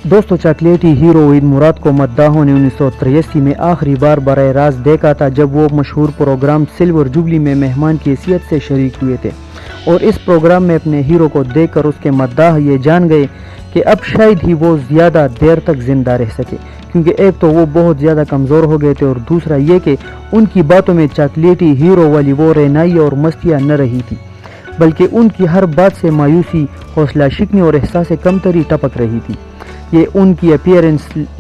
دوستو، chocolatey hero Waheed مراد کو مداحوں نے 1983 میں آخری بار براہ راست دیکھا تھا جب وہ مشہور پروگرام سلور جوبلی میں مہمان کی حیثیت سے شریک ہوئے تھے، اور اس پروگرام میں اپنے ہیرو کو دیکھ کر اس کے مداح یہ جان گئے کہ اب شاید ہی وہ زیادہ دیر تک زندہ رہ سکے، کیونکہ ایک تو وہ بہت زیادہ کمزور ہو گئے تھے، اور دوسرا یہ کہ ان کی باتوں میں چاکلیٹی ہیرو والی وہ رہنائی اور مستیاں نہ رہی تھی، بلکہ ان کی ہر بات سے مایوسی، حوصلہ شکنی اور احساس کمتری ٹپک رہی تھی۔ یہ ان کی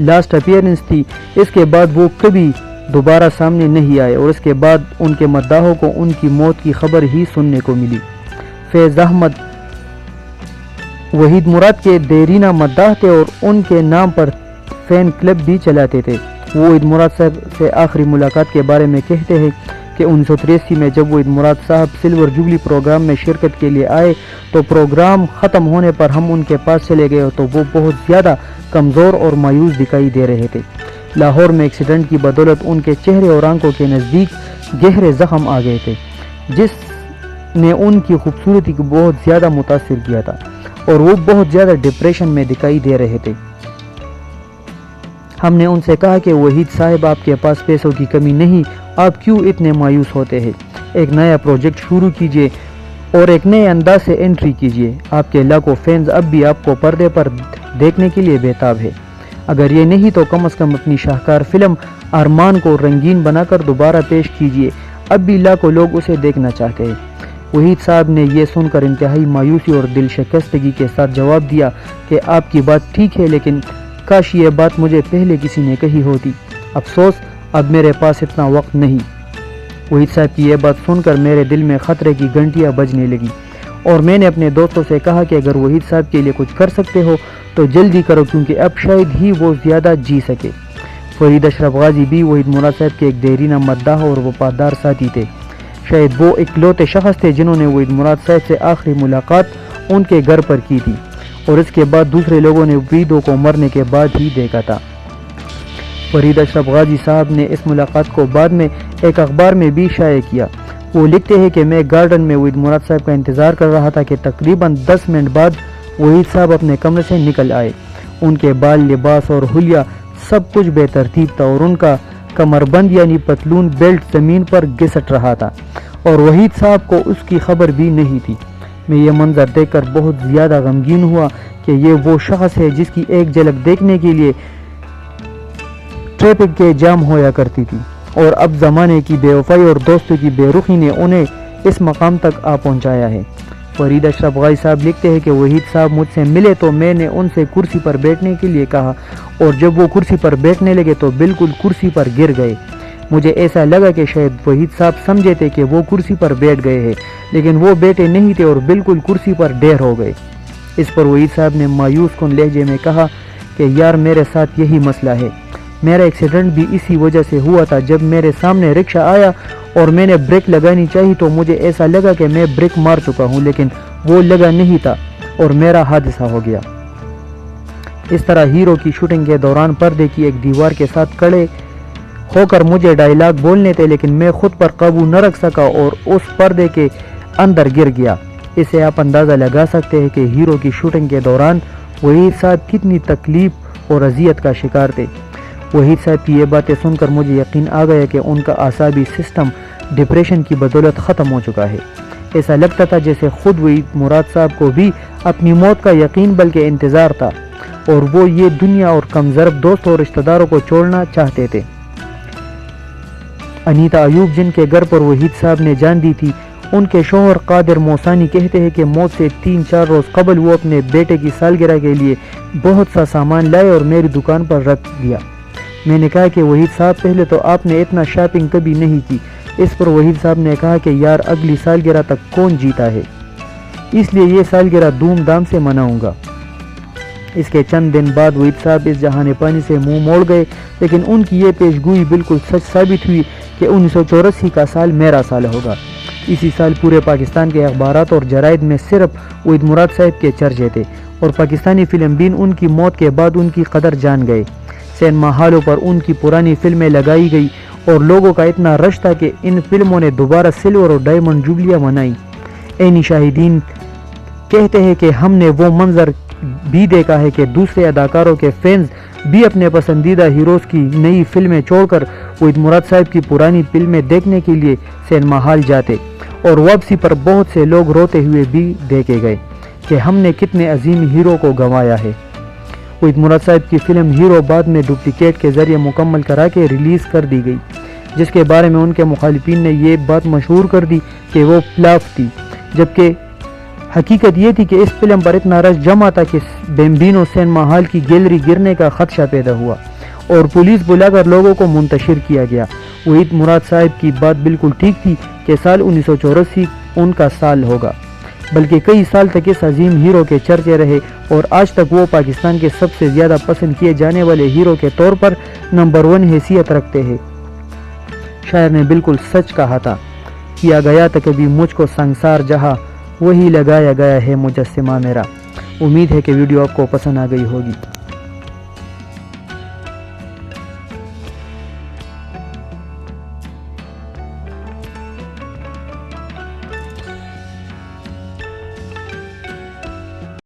لاسٹ اپیئرنس تھی، اس کے بعد وہ کبھی دوبارہ سامنے نہیں آئے، اور اس کے بعد ان کے مداحوں کو ان کی موت کی خبر ہی سننے کو ملی۔ فیض احمد وحید مراد کے دیرینہ مداح تھے اور ان کے نام پر فین کلب بھی چلاتے تھے۔ وہ وحید مراد صاحب سے آخری ملاقات کے بارے میں کہتے ہیں کہ 1983 میں جب وحید مراد صاحب سلور جوبلی پروگرام میں شرکت کے لیے آئے تو پروگرام ختم ہونے پر ہم ان کے پاس چلے گئے تو وہ بہت زیادہ کمزور اور مایوس دکھائی دے رہے تھے۔ لاہور میں ایکسیڈنٹ کی بدولت ان کے چہرے اور آنکھوں کے نزدیک گہرے زخم آ گئے تھے، جس نے ان کی خوبصورتی کو بہت زیادہ متاثر کیا تھا، اور وہ بہت زیادہ ڈپریشن میں دکھائی دے رہے تھے۔ ہم نے ان سے کہا کہ وحید صاحب، آپ کے پاس پیسوں کی کمی نہیں، آپ کیوں اتنے مایوس ہوتے ہیں؟ ایک نیا پروجیکٹ شروع کیجئے اور ایک نئے انداز سے انٹری کیجئے۔ آپ کے لاکھوں فینز اب بھی آپ کو پردے پر دیکھنے کے لیے بے تاب ہے۔ اگر یہ نہیں تو کم از کم اپنی شاہکار فلم ارمان کو رنگین بنا کر دوبارہ پیش کیجئے، اب بھی لاکھوں لوگ اسے دیکھنا چاہتے ہیں۔ وحید صاحب نے یہ سن کر انتہائی مایوسی اور دل شکستگی کے ساتھ جواب دیا کہ آپ کی بات ٹھیک ہے، لیکن کاش یہ بات مجھے پہلے کسی نے کہی ہوتی، افسوس اب میرے پاس اتنا وقت نہیں۔ وحید صاحب کی یہ بات سن کر میرے دل میں خطرے کی گھنٹیاں بجنے لگی، اور میں نے اپنے دوستوں سے کہا کہ اگر وحید صاحب کے لیے کچھ کر سکتے ہو تو جلدی کرو، کیونکہ اب شاید ہی وہ زیادہ جی سکے۔ فرید اشرف غازی بھی وحید مراد صاحب کے ایک دیرینہ مداح اور وفادار ساتھی تھے۔ شاید وہ اکلوتے شخص تھے جنہوں نے وحید مراد صاحب سے آخری ملاقات ان کے گھر پر کی تھی، اور اس کے بعد دوسرے لوگوں نے وحیدوں کو مرنے کے بعد ہی دیکھا تھا۔ فرید اشرف غازی صاحب نے اس ملاقات کو بعد میں ایک اخبار میں بھی شائع کیا۔ وہ لکھتے ہیں کہ میں گارڈن میں وحید مراد صاحب کا انتظار کر رہا تھا کہ تقریباً 10 منٹ بعد وحید صاحب اپنے کمرے سے نکل آئے۔ ان کے بال، لباس اور حلیہ سب کچھ بے ترتیب تھا، اور ان کا کمر بند یعنی پتلون بیلٹ زمین پر گھسٹ رہا تھا، اور وحید صاحب کو اس کی خبر بھی نہیں تھی۔ میں یہ منظر دیکھ کر بہت زیادہ غمگین ہوا کہ یہ وہ شخص ہے جس کی ایک جھلک دیکھنے کے لیے ٹریفک کے جام ہویا کرتی تھی، اور اب زمانے کی بے وفائی اور دوستوں کی بے رخی نے انہیں اس مقام تک آ پہنچایا ہے۔ فرید اشرف غازی صاحب لکھتے ہیں کہ وحید صاحب مجھ سے ملے تو میں نے ان سے کرسی پر بیٹھنے کے لیے کہا، اور جب وہ کرسی پر بیٹھنے لگے تو بالکل کرسی پر گر گئے۔ مجھے ایسا لگا کہ شاید وحید صاحب سمجھے تھے کہ وہ کرسی پر بیٹھ گئے ہیں، لیکن وہ بیٹھے نہیں تھے اور بالکل کرسی پر ڈیر ہو گئے۔ اس پر وحید صاحب نے مایوس کن لہجے میں کہا کہ یار، میرے ساتھ یہی مسئلہ ہے، میرا ایکسیڈنٹ بھی اسی وجہ سے ہوا تھا۔ جب میرے سامنے رکشہ آیا اور میں نے بریک لگانی چاہی تو مجھے ایسا لگا کہ میں بریک مار چکا ہوں، لیکن وہ لگا نہیں تھا اور میرا حادثہ ہو گیا۔ اس طرح ہیرو کی شوٹنگ کے دوران پردے کی ایک دیوار کے ساتھ کھڑے ہو کر مجھے ڈائیلاگ بولنے تھے، لیکن میں خود پر قابو نہ رکھ سکا اور اس پردے کے اندر گر گیا۔ اس سے آپ اندازہ لگا سکتے ہیں کہ ہیرو کی شوٹنگ کے دوران وحید صاحب کتنی تکلیف اور اذیت کا شکار تھے۔ وحید صاحب کی یہ باتیں سن کر مجھے یقین آ گیا کہ ان کا اعصابی سسٹم ڈپریشن کی بدولت ختم ہو چکا ہے۔ ایسا لگتا تھا جیسے خود وحید مراد صاحب کو بھی اپنی موت کا یقین بلکہ انتظار تھا، اور وہ یہ دنیا اور کم ضرب دوستوں اور رشتہ داروں کو چھوڑنا چاہتے تھے۔ انیتا ایوب، جن کے گھر پر وحید صاحب نے جان دی تھی، ان کے شوہر قادر موسانی کہتے ہیں کہ موت سے 3-4 روز قبل وہ اپنے بیٹے کی سالگرہ کے لیے بہت سا سامان لائے اور میری دکان پر رکھ دیا۔ میں نے کہا کہ وحید صاحب، پہلے تو آپ نے اتنا شاپنگ کبھی نہیں کی۔ اس پر وحید صاحب نے کہا کہ یار، اگلی سالگرہ تک کون جیتا ہے، اس لیے یہ سالگرہ دھوم دھام سے مناؤں گا۔ اس کے چند دن بعد وحید صاحب اس جہان پانی سے منہ موڑ گئے، لیکن ان کی یہ پیش گوئی بالکل سچ ثابت ہوئی کہ 1984 کا سال میرا سال ہوگا۔ اسی سال پورے پاکستان کے اخبارات اور جرائد میں صرف وحید مراد صاحب کے چرچے تھے، اور پاکستانی فلم بین ان کی موت کے بعد ان کی قدر جان گئے۔ سینما ہالوں پر ان کی پرانی فلمیں لگائی گئی، اور لوگوں کا اتنا رش تھا کہ ان فلموں نے دوبارہ سلور اور ڈائمنڈ جوبلیاں منائی۔ عینی شاہدین کہتے ہیں کہ ہم نے وہ منظر بھی دیکھا ہے کہ دوسرے اداکاروں کے فینز بھی اپنے پسندیدہ ہیروز کی نئی فلمیں چھوڑ کر وحید مراد صاحب کی پرانی فلمیں دیکھنے کے لیے سینما ہال جاتے، اور واپسی پر بہت سے لوگ روتے ہوئے بھی دیکھے گئے کہ ہم نے کتنے عظیم ہیرو کو گنوایا ہے۔ وحید مراد صاحب کی فلم ہیرو بعد میں ڈپلیکیٹ کے ذریعے مکمل کرا کے ریلیز کر دی گئی، جس کے بارے میں ان کے مخالفین نے یہ بات مشہور کر دی کہ وہ فلاپ تھی، جبکہ حقیقت یہ تھی کہ اس فلم پر اتنا رش جمع تھا کہ بیمبینو سینما ہال کی گیلری گرنے کا خدشہ پیدا ہوا اور پولیس بلا کر لوگوں کو منتشر کیا گیا۔ وحید مراد صاحب کی بات بالکل ٹھیک تھی کہ سال 1984 ان کا سال ہوگا، بلکہ کئی سال تک اس عظیم ہیرو کے چرچے رہے اور آج تک وہ پاکستان کے سب سے زیادہ پسند کیے جانے والے ہیرو کے طور پر نمبر 1 حیثیت رکھتے ہیں۔ شاعر نے بالکل سچ کہا تھا، کیا گیا تھا کبھی مجھ کو سنسار جہاں، وہی لگایا گیا ہے مجسمہ میرا۔ امید ہے کہ ویڈیو آپ کو پسند آ گئی ہوگی۔